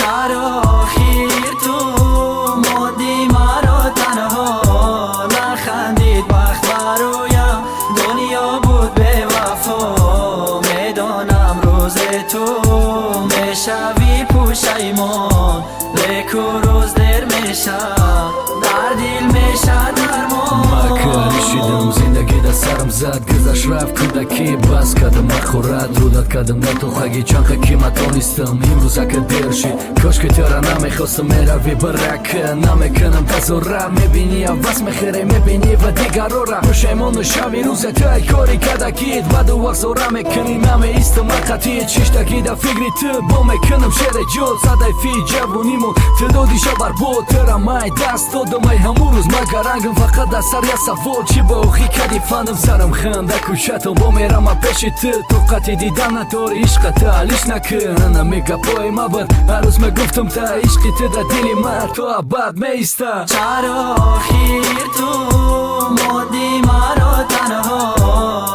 چرا آخر تو مادی مرا تنها نخندید وقت برایم دنیا بود به وفا میدانم روز تو میشوی پشیمان لیکن روز در میشه در دل میشه درمان کشیدم زندگی در سرم زد گذشت رفت کودکی بس کردم نخورد رو داد کردم در تو خگی چنقه که متانستم امروز اکه دیر شد کاش که تیارا نمیخواستم میروی برک نمیکنم تظاهره میبینی عوض میخیره میبینی و دیگر رو را پشیمان شوی روز تای کاری کدکید و دو وقت زوره میکنی نمیستم اقتی چشتکی در فکری تو با میکنم شعر جد صدای فی جوونیمون تعدادی شبر بود ترا مای دست دادم ای همون روز مگر رنگم فقط در سر یه سفال چی با اوخی کدی فندم سرم خنده کشتم با میرم پیش تو قطعی دیدن نداری عشق تا علیش نکن نمیگه پای مبر هر روز میگفتم تا عشقی تو در دلی من تو ابد میسته چرا آخر تو مادی مرا تنها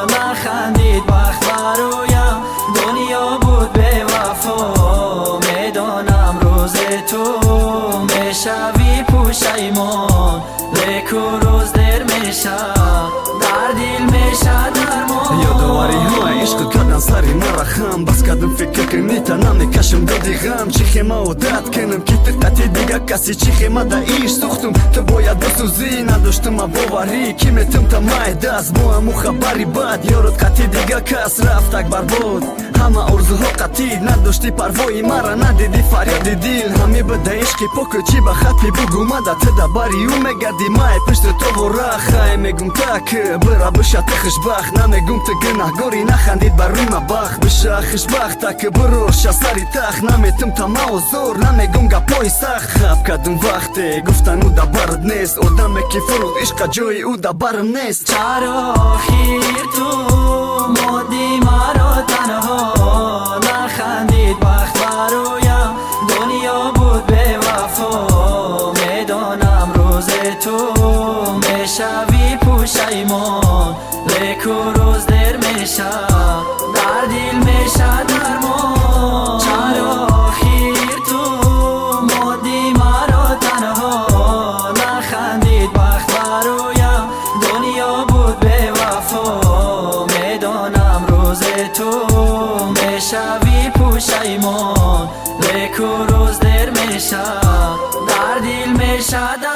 نخندید وقت برایم دنیا بود به وفا میدانم روز تو میشوی پشیمان لیکن روز در میشه در دل میشه درمان یادواری های عشق کردن سری مرا خم بس کردم فکر که میتونم نکشم دادی غم چی خیمه و داد کنم که تقتی دیگه کسی چی خیمه دا ایش سوختم تو باید بسوزی نداشتم باوری که میتم تا مای دست با همو خبری بد یارد قطی دیگه کس رفت اکبر بود همه ارزوها قطی نداشتی پروایی مرا ندیدی فریاد دیل همی بده عشقی پاکو چی به خط بگو مده تدا باری او میگردی مای پشت تو و رخ میگم تک برا بشه تخشبخت نمیگم تو گناهگاری نخندید بر روی مبخت بشه خشبخت تک بروش سری تخت نمیتم تا ما و زور نمیگم گپای سخت خب کدوم وقتی گفتن او دا برد نیست آدم که فرود عشق جای او دا برم نیست چرا آخر تو مادی مرا تنها نخندید وقت برایم دنیا بود به وفا میدانم روز تو میشوی پشیمان لیکن روز در میشه در دل میشه درمان چرا آخر تو مادی مرا تنها نخندید وقت برایم دنیا بود به وفا میدانم روز تو میشوی پشیمان لیکن روز در میشه در دل میشه